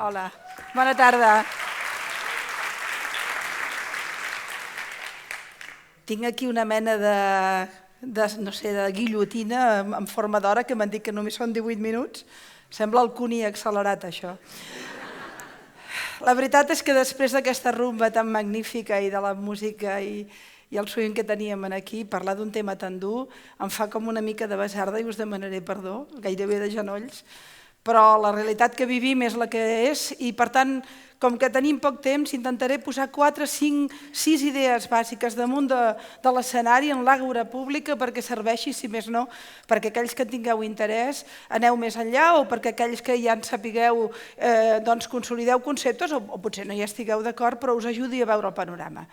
Hola, bona tarda. Tinc aquí una mena no sé, de guillotina en forma d'hora que m'han dit que només són 18 minuts. Sembla el Cuny accelerat, això. La veritat és que després d'aquesta rumba tan magnífica i de la música i el swing que teníem aquí, parlar d'un tema tan dur em fa com una mica de basarda i us demanaré perdó, gairebé de genolls, però la realitat que vivim és la que és i, per tant, com que tenim poc temps, intentaré posar 4, 5, 6 idees bàsiques damunt de l'escenari en l'àgora pública perquè serveixi, si més no, perquè aquells que tingueu interès aneu més enllà o perquè aquells que ja en sapigueu consolideu conceptes o potser no hi estigueu d'acord però us ajudi a veure el panorama.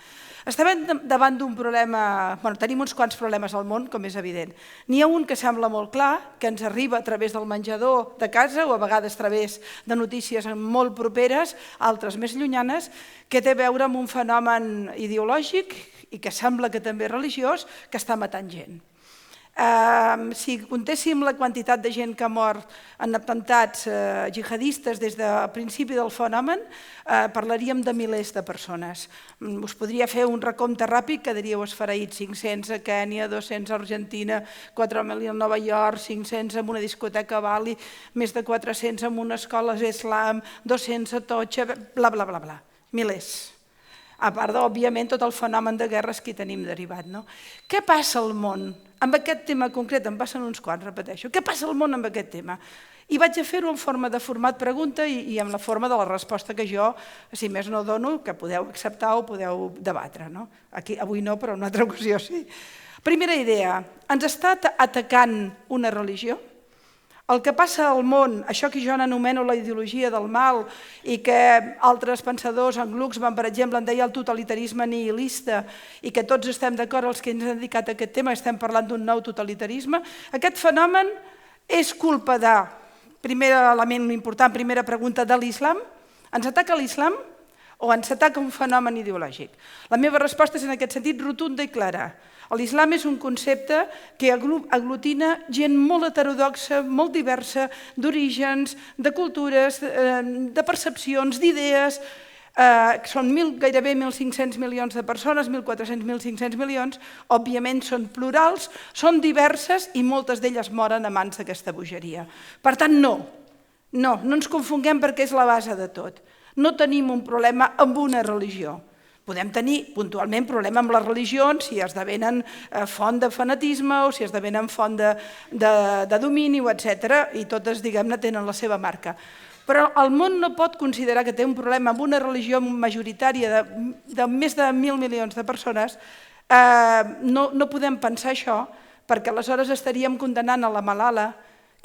Estem davant d'un problema, tenim uns quants problemes al món, com és evident. N'hi ha un que sembla molt clar, que ens arriba a través del menjador de casa o a vegades a través de notícies molt properes, altres més llunyanes, que té a veure amb un fenomen ideològic i que sembla que també religiós, que està matant gent. Si comptéssim la quantitat de gent que ha mort en atemptats jihadistes des del principi del fenomen, parlaríem de milers de persones. Us podria fer un recompte ràpid, quedaríeu esfereïts: 500 a Kènia, 200 a Argentina, 4.000 a Nova York, 500 en una discoteca a Bali, més de 400 en una escola d'islam, 200 a Totxa, bla, bla, bla, bla, milers. A part, òbviament, tot el fenomen de guerres que hi tenim derivat. Què passa al món? Amb aquest tema concret, en passen uns quants, repeteixo. Què passa al món amb aquest tema? I vaig a fer-ho en forma de format pregunta i en la forma de la resposta que jo, si més no, dono, que podeu acceptar o podeu debatre. Avui no, però en una altra ocasió sí. Primera idea, ens està atacant una religió? El que passa al món, això que jo n'anomeno la ideologia del mal i que altres pensadors, en Glucksmann, per exemple, en deia el totalitarisme nihilista i que tots estem d'acord, els que ens hem dedicat a aquest tema, estem parlant d'un nou totalitarisme, aquest fenomen és culpa de, primer element important, primera pregunta, de l'islam? Ens ataca l'islam o ens ataca un fenomen ideològic? La meva resposta és en aquest sentit rotunda i clara. L'islam és un concepte que aglutina gent molt heterodoxa, molt diversa, d'orígens, de cultures, de percepcions, d'idees. Són gairebé 1.500 milions de persones, 1.400, 1.500 milions. Òbviament són plurals, són diverses i moltes d'elles moren a mans d'aquesta bogeria. Per tant, no ens confonguem perquè és la base de tot. No tenim un problema amb una religió. Podem tenir puntualment problema amb les religions si esdevenen font de fanatisme o si esdevenen font de domini, etc. I totes, diguem-ne, tenen la seva marca. Però el món no pot considerar que té un problema amb una religió majoritària de més de 1.000 milions de persones. No podem pensar això perquè aleshores estaríem condemnant a la Malala,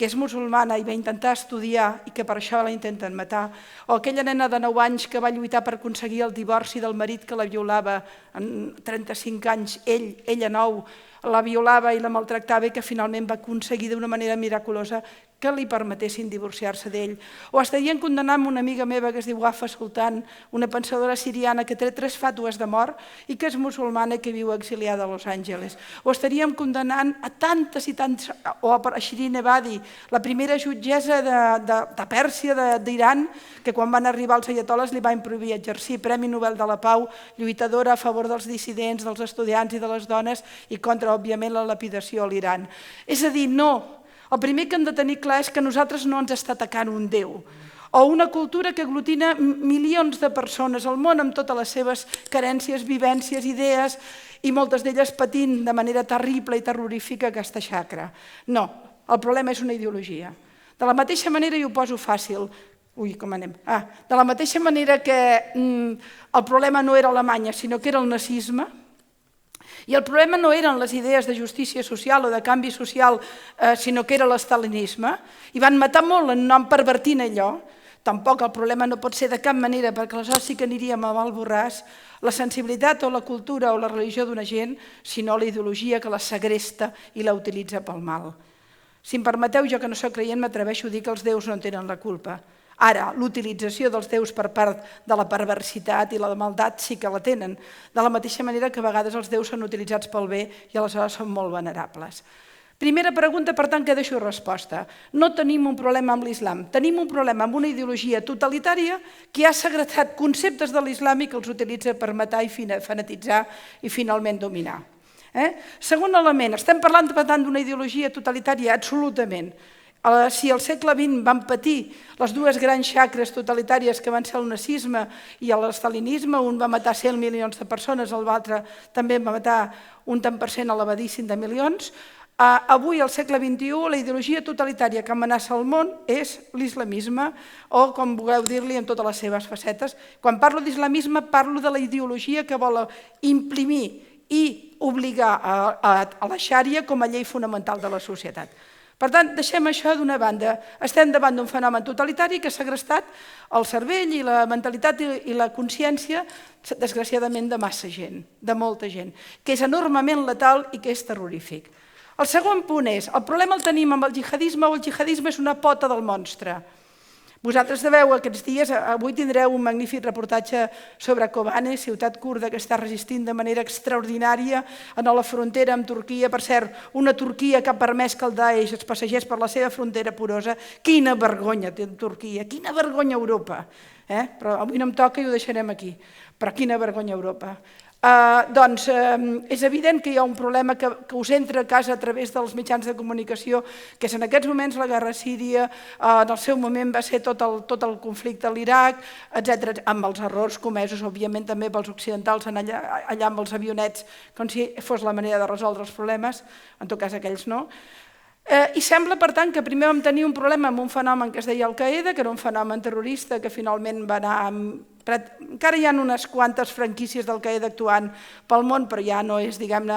que és musulmana i va intentar estudiar i que per això la intenten matar, o aquella nena de 9 anys que va lluitar per aconseguir el divorci del marit que la violava en 35 anys, ella 9, la violava i la maltractava i que finalment va aconseguir d'una manera miraculosa que li permetessin divorciar-se d'ell. O estarien condemnant una amiga meva que es diu Wafa Sultan, una pensadora siriana que té 3 fàtues de mort i que és musulmana i que viu exiliada a Los Angeles. O estaríem condemnant a tantes i tantes, o a Shirin Ebadi, la primera jutgessa de Pèrsia, d'Iran, que quan van arribar els aiatoles li van prohibir exercir, Premi Nobel de la Pau, lluitadora a favor dels dissidents, dels estudiants i de les dones i contra, òbviament, la lapidació a l'Iran. És a dir, no. El primer que hem de tenir clar és que nosaltres no ens està atacant un déu o una cultura que aglutina milions de persones al món amb totes les seves carències, vivències, idees i moltes d'elles patint de manera terrible i terrorífica aquesta xacra. No, el problema és una ideologia. De la mateixa manera, i ho poso fàcil, de la mateixa manera que el problema no era Alemanya, sinó que era el nazisme, i el problema no eren les idees de justícia social o de canvi social, sinó que era l'estalinisme, i van matar molt en nom pervertint allò. Tampoc el problema no pot ser de cap manera, perquè aleshores sí que aniríem a mal borràs, la sensibilitat o la cultura o la religió d'una gent, sinó la ideologia que la segresta i la utilitza pel mal. Si em permeteu, jo que no soc creient, m'atreveixo a dir que els déus no en tenen la culpa. Ara, l'utilització dels déus per part de la perversitat i la maldat sí que la tenen, de la mateixa manera que a vegades els déus són utilitzats pel bé i aleshores són molt venerables. Primera pregunta, per tant, que deixo resposta. No tenim un problema amb l'islam, tenim un problema amb una ideologia totalitària que ha segregat conceptes de l'islam i que els utilitza per matar i fanatitzar i finalment dominar. Segon element, estem parlant per tant d'una ideologia totalitària absolutament. Si al segle XX van patir les dues grans xacres totalitàries que van ser el nazisme i l'estalinisme, un va matar 100 milions de persones, l'altre també va matar un tant per cent elevadíssim de milions. Avui, al segle XXI, la ideologia totalitària que amenaça el món és l'islamisme, o com vulgueu dir-li en totes les seves facetes. Quan parlo d'islamisme, parlo de la ideologia que vol imprimir i obligar a la xària com a llei fonamental de la societat. Per tant, deixem això d'una banda. Estem davant d'un fenomen totalitari que s'ha segrestat el cervell i la mentalitat i la consciència, desgraciadament, de massa gent, de molta gent, que és enormement letal i que és terrorífic. El segon punt és, el problema el tenim amb el jihadisme o el jihadisme és una pota del monstre. Vosaltres deveu aquests dies, avui tindreu un magnífic reportatge sobre Kobane, ciutat kurda que està resistint de manera extraordinària a la frontera amb Turquia. Per cert, una Turquia que ha permès que el Daesh es passegés per la seva frontera porosa. Quina vergonya té Turquia, quina vergonya Europa. Però avui no em toca i ho deixarem aquí. Però quina vergonya Europa. Doncs és evident que hi ha un problema que us entra a casa a través dels mitjans de comunicació, que és en aquests moments la guerra a Síria, en el seu moment va ser tot el conflicte a l'Iraq, etc., amb els errors comesos, òbviament, també pels occidentals allà amb els avionets, com si fos la manera de resoldre els problemes, en tot cas aquells no. I sembla, per tant, que primer vam tenir un problema amb un fenomen que es deia Al-Qaeda, que era un fenomen terrorista que finalment va anar... Encara hi ha unes quantes franquícies d'Al-Qaeda actuant pel món, però ja no és, diguem-ne,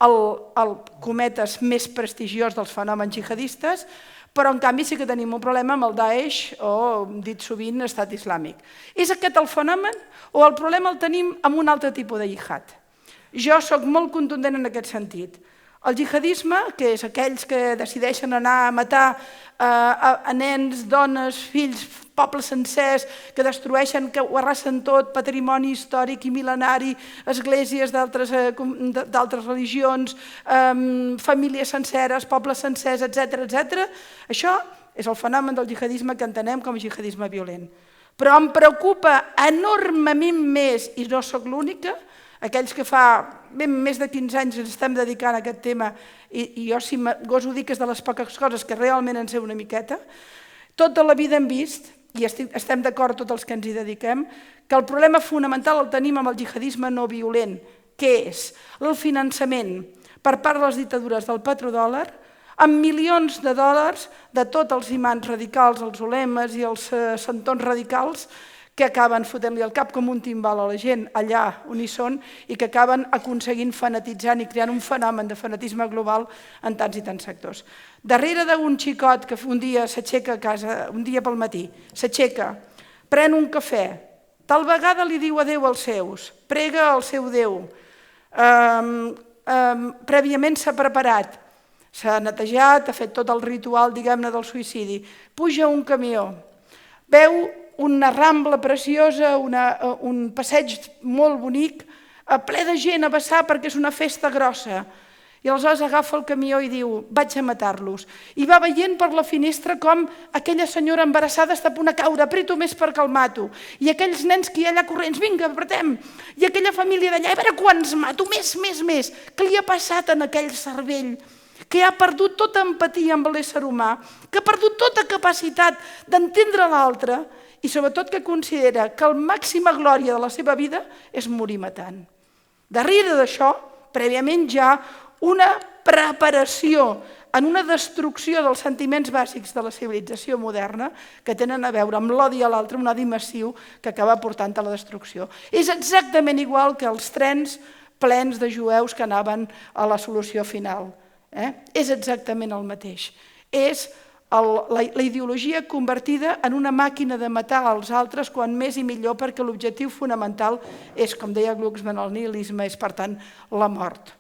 el cometes més prestigiós dels fenòmens jihadistes, però en canvi sí que tenim un problema amb el Daesh, o dit sovint Estat Islàmic. És aquest el fenomen o el problema el tenim amb un altre tipus de jihad? Jo soc molt contundent en aquest sentit. El jihadisme, que és aquells que decideixen anar a matar a nens, dones, fills, pobles sencers, que destrueixen, que ho arrasen tot, patrimoni històric i mil·lenari, esglésies d'altres religions, famílies senceres, pobles sencers, etc. Això és el fenomen del jihadisme que entenem com a jihadisme violent. Però em preocupa enormement més, i no soc l'única, aquells que fa més de 15 anys ens estem dedicant a aquest tema, i jo si goso dir que és de les poques coses que realment en sé una miqueta, tota la vida hem vist, i estem d'acord tots els que ens hi dediquem, que el problema fonamental el tenim amb el jihadisme no violent, que és el finançament per part de les dictadures del petrodòlar, amb milions de dòlars de tots els imants radicals, els ulemes i els santons radicals, que acaben fotent-li el cap com un timbal a la gent allà on hi són i que acaben aconseguint fanatitzant i creant un fenomen de fanatisme global en tants i tants sectors. Darrere d'un xicot que un dia s'aixeca a casa, un dia pel matí, s'aixeca, pren un cafè, tal vegada li diu adéu als seus, prega al seu Déu, prèviament s'ha preparat, s'ha netejat, ha fet tot el ritual, diguem-ne, del suïcidi, puja un camió, veu una rambla preciosa, un passeig molt bonic, ple de gent a vessar perquè és una festa grossa. I aleshores agafa el camió i diu, vaig a matar-los. I va veient per la finestra com aquella senyora embarassada està a punt de caure, aprieto més perquè el mato. I aquells nens que hi ha allà corrents, vinga, apretem. I aquella família d'allà, a veure quants mato, més. Què li ha passat en aquell cervell? Que ha perdut tota empatia amb l'ésser humà, que ha perdut tota capacitat d'entendre l'altre, i sobretot que considera que la màxima glòria de la seva vida és morir matant. Darrere d'això, prèviament ja una preparació en una destrucció dels sentiments bàsics de la civilització moderna que tenen a veure amb l'odi a l'altre, un odi massiu que acaba portant a la destrucció. És exactament igual que els trens plens de jueus que anaven a la solució final. És exactament el mateix. És la ideologia convertida en una màquina de matar els altres quan més i millor, perquè l'objectiu fonamental és, com deia Glucksmann, el nihilisme, és per tant la mort.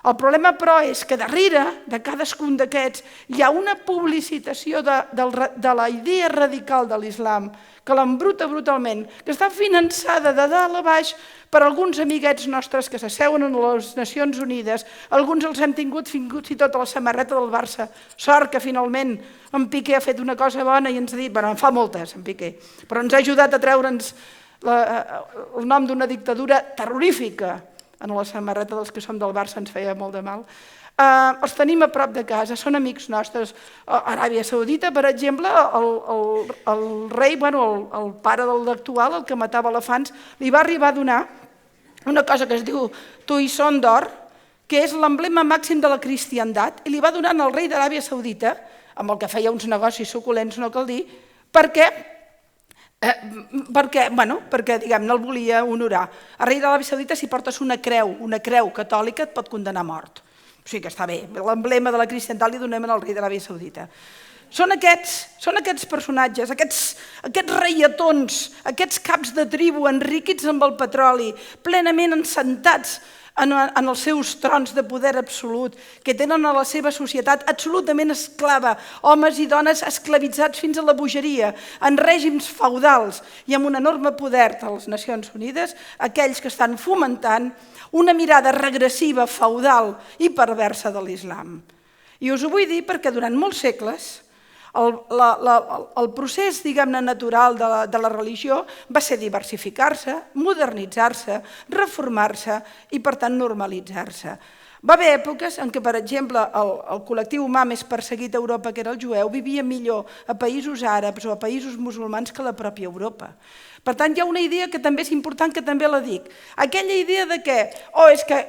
El problema, però, és que darrere de cadascun d'aquests hi ha una publicitació de la idea radical de l'islam, que l'embruta brutalment, que està finançada de dalt a baix per alguns amiguets nostres que s'asseuen a les Nacions Unides. Alguns els hem tingut fins i tot a la samarreta del Barça. Sort que finalment en Piqué ha fet una cosa bona i ens ha dit, bueno, en fa moltes, en Piqué, però ens ha ajudat a treure'ns el nom d'una dictadura terrorífica. En la samarreta dels que som del Barça ens feia molt de mal. Els tenim a prop de casa, són amics nostres. A Aràbia Saudita, per exemple, el rei, el pare de l'actual, el que matava elefants, li va arribar a donar una cosa que es diu toisson d'or, que és l'emblema màxim de la cristiandat, i li va donar al rei d'Aràbia Saudita, amb el que feia uns negocis suculents, no cal dir, perquè diguem, no el volia honorar. Al rei d'Aràbia Saudita, si portes una creu catòlica, et pot condenar a mort. O sigui que està bé, l'emblema de la cristiandat li donem al rei d'Aràbia Saudita. Són aquests personatges, aquests reietons, aquests caps de tribu enriquits amb el petroli, plenament assentats en els seus trons de poder absolut, que tenen a la seva societat absolutament esclava, homes i dones esclavitzats fins a la bogeria, en règims feudals i amb un enorme poder de les Nacions Unides, aquells que estan fomentant una mirada regressiva, feudal i perversa de l'islam. I us ho vull dir perquè durant molts segles el procés, diguem-ne, natural de la religió va ser diversificar-se, modernitzar-se, reformar-se i, per tant, normalitzar-se. Va haver èpoques en què, per exemple, el col·lectiu humà més perseguit a Europa, que era el jueu, vivia millor a països àrabs o a països musulmans que la pròpia Europa. Per tant, hi ha una idea que també és important, que també la dic. Aquella idea de que, és que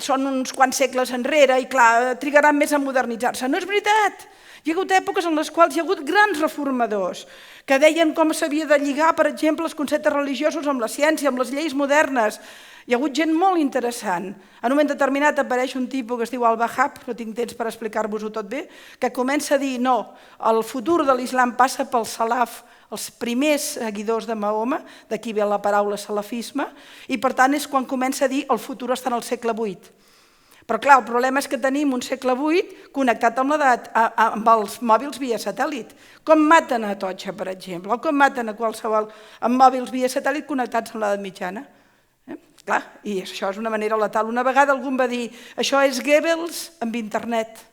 són uns quants segles enrere i, clar, trigaran més a modernitzar-se. No és veritat! Hi ha hagut èpoques en les quals hi ha hagut grans reformadors que deien com s'havia de lligar, per exemple, els conceptes religiosos amb la ciència, amb les lleis modernes. Hi ha hagut gent molt interessant. En un moment determinat apareix un tipus que es diu Al-Wahhab, no tinc temps per explicar-vos-ho tot bé, que comença a dir no, el futur de l'islam passa pel salaf, els primers seguidors de Mahoma, d'aquí ve la paraula salafisme, i per tant és quan comença a dir el futur està en el segle VIII. Però clar, el problema és que tenim un segle VIII connectat amb l'edat, amb els mòbils via satèl·lit. Com maten a Atocha, per exemple, o com maten a qualsevol amb mòbils via satèl·lit connectats amb l'edat mitjana. Clar, i això és una manera letal. Una vegada algú em va dir, això és Goebbels amb internet.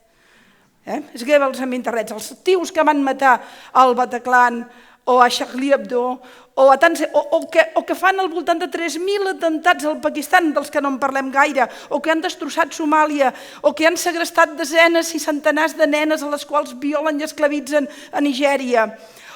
És Goebbels amb internet. Els tios que van matar al Bataclan o a Charlie Hebdo, o que fan al voltant de 3.000 atemptats al Pakistan, dels que no en parlem gaire, o que han destrossat Somàlia, o que han segrestat desenes i centenars de nenes a les quals violen i esclavitzen a Nigèria.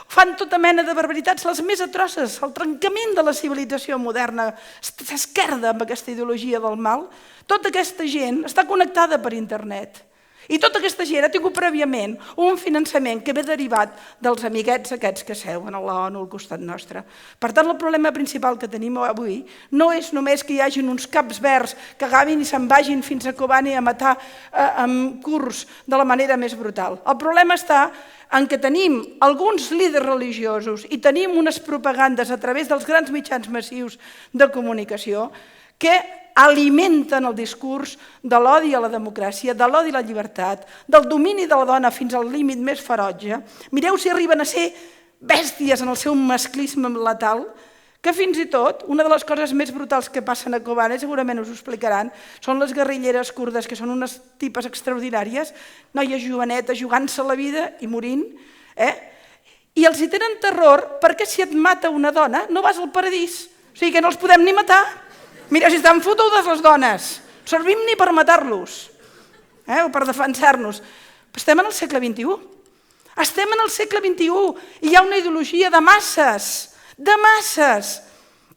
Fan tota mena de barbaritats, les més atroces, el trencament de la civilització moderna, s'esquerda amb aquesta ideologia del mal. Tota aquesta gent està connectada per internet. I tota aquesta gent ha tingut prèviament un finançament que ve derivat dels amiguets aquests que seuen a l'ONU al costat nostre. Per tant, el problema principal que tenim avui no és només que hi hagin uns caps verds que agafin i se'n vagin fins a Kobani a matar amb kurds de la manera més brutal. El problema està en què tenim alguns líders religiosos i tenim unes propagandes a través dels grans mitjans massius de comunicació que alimenten el discurs de l'odi a la democràcia, de l'odi a la llibertat, del domini de la dona fins al límit més ferotge. Mireu si arriben a ser bèsties en el seu masclisme letal, que fins i tot, una de les coses més brutals que passen a Kobane, segurament us ho explicaran, són les guerrilleres kurdes, que són unes tipes extraordinàries, noies jovenetes jugant-se la vida i morint, i els hi tenen terror perquè si et mata una dona no vas al paradís, o sigui que no els podem ni matar. Mira, si estan fotudes les dones, no servim ni per matar-los, o per defensar-nos. Estem en el segle XXI. Estem en el segle XXI i hi ha una ideologia de masses,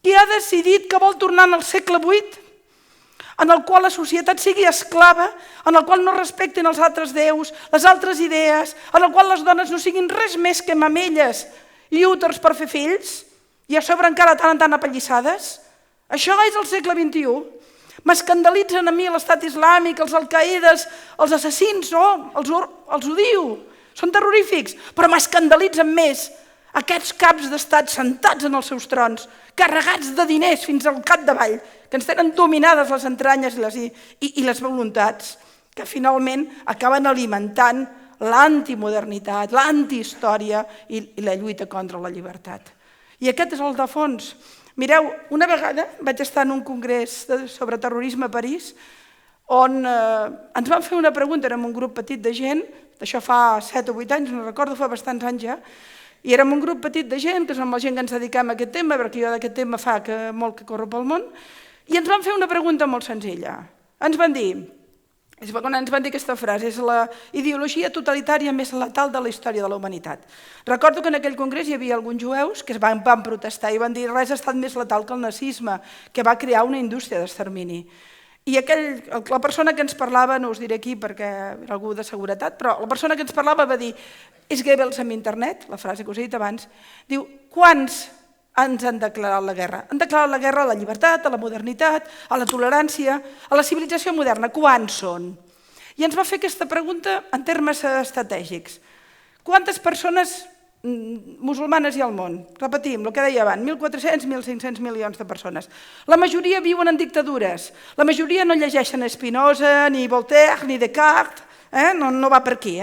que ha decidit que vol tornar al segle VIII, en el qual la societat sigui esclava, en el qual no respectin els altres déus, les altres idees, en el qual les dones no siguin res més que mamelles i úters per fer fills, i a sobre encara tant en tant apallissades. Això és el segle XXI. M'escandalitzen a mi l'estat islàmic, els alcaïdes, els assassins, no, els odio, són terrorífics, però m'escandalitzen més Aquests caps d'estat sentats en els seus trons, carregats de diners fins al capdavall, que ens tenen dominades les entranyes i les voluntats, que finalment acaben alimentant l'antimodernitat, l'antihistòria i la lluita contra la llibertat. I aquest és el de fons. Mireu, una vegada vaig estar en un congrés sobre terrorisme a París on ens van fer una pregunta, érem un grup petit de gent, això fa 7 o 8 anys, no recordo, fa bastants anys ja, i érem un grup petit de gent, que som la gent que ens dediquem a aquest tema, perquè jo d'aquest tema fa molt que corro pel món, i ens van fer una pregunta molt senzilla. Ens van dir, quan ens van dir aquesta frase, és la ideologia totalitària més letal de la història de la humanitat. Recordo que en aquell congrés hi havia alguns jueus que van protestar i van dir res ha estat més letal que el nazisme, que va crear una indústria d'extermini. I la persona que ens parlava, no us diré aquí perquè era algú de seguretat, però la persona que ens parlava va dir, és Goebbels amb internet, la frase que us he dit abans, diu, quants ens han declarat la guerra? Han declarat la guerra a la llibertat, a la modernitat, a la tolerància, a la civilització moderna. Quants són? I ens va fer aquesta pregunta en termes estratègics. Quantes persones musulmanes hi ha al món? Repetim, el que deia abans, 1.400, 1.500 milions de persones. La majoria viuen en dictadures. La majoria no llegeixen Spinoza, ni Voltaire, ni Descartes. No va per aquí.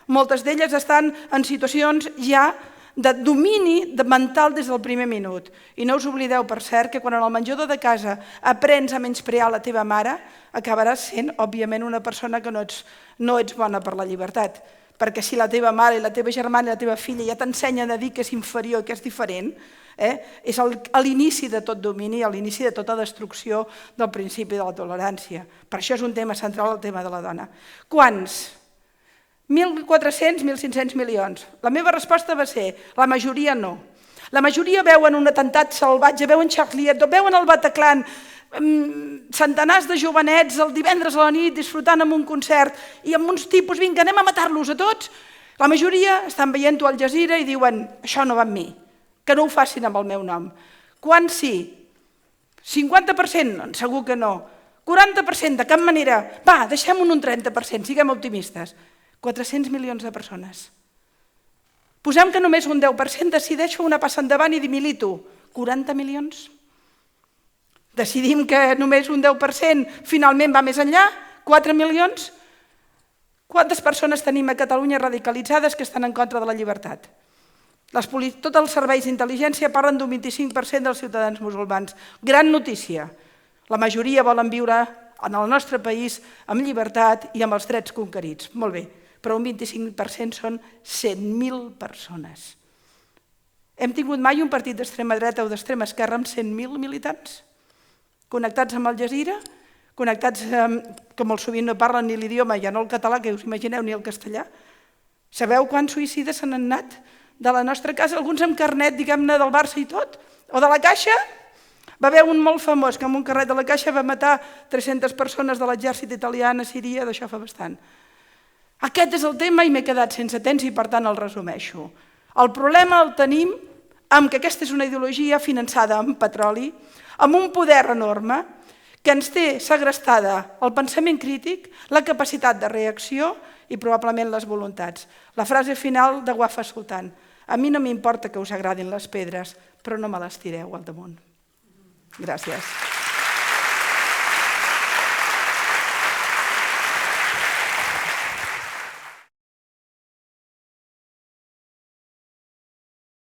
Moltes d'elles estan en situacions ja de domini mental des del primer minut. I no us oblideu, per cert, que quan en el menjador de casa aprens a menysprear la teva mare, acabaràs sent, òbviament, una persona que no ets bona per la llibertat. Perquè si la teva mare, la teva germana i la teva filla ja t'ensenyen a dir que és inferior i que és diferent, és l'inici de tot domini, l'inici de tota destrucció del principi de la tolerància. Per això és un tema central el tema de la dona. Quants? 1.400, 1.500 milions. La meva resposta va ser, la majoria no. La majoria veuen un atemptat salvatge, veuen Charlie Hebdo, veuen el Bataclan, centenars de jovenets el divendres a la nit disfrutant amb un concert i amb uns tipus, vinga, anem a matar-los a tots. La majoria estan veient-ho al Jazeera i diuen, això no va amb mi, que no ho facin amb el meu nom. Quants sí? 50%? Segur que no. 40%? De cap manera. Va, deixem-ho en un 30%, siguem optimistes. 400 milions de persones. Posem que només un 10% decideix fer una passa endavant i dir milito. 40 milions? Decidim que només un 10% finalment va més enllà? 4 milions? Quantes persones tenim a Catalunya radicalitzades que estan en contra de la llibertat? Tots els serveis d'intel·ligència parlen d'un 25% dels ciutadans musulmans. Gran notícia. La majoria volen viure en el nostre país amb llibertat i amb els drets conquerits. Molt bé, però un 25% són 100.000 persones. Hem tingut mai un partit d'extrema dreta o d'extrema esquerra amb 100.000 militants? Connectats amb el Jazeera, connectats que molt sovint no parlen ni l'idioma, ja no el català, que us imagineu, ni el castellà. Sabeu quants suïcides se n'han anat de la nostra casa? Alguns amb carnet, diguem-ne, del Barça i tot? O de la Caixa? Va haver un molt famós que amb un carnet de la Caixa va matar 300 persones de l'exèrcit italià a Síria, d'això fa bastant. Aquest és el tema i m'he quedat sense temps i per tant el resumeixo. El problema el tenim amb que aquesta és una ideologia finançada amb petroli, amb un poder enorme que ens té segrestada el pensament crític, la capacitat de reacció i probablement les voluntats. La frase final de Wafa Sultan: a mi no m'importa que us agradin les pedres, però no me les tireu al damunt. Gràcies.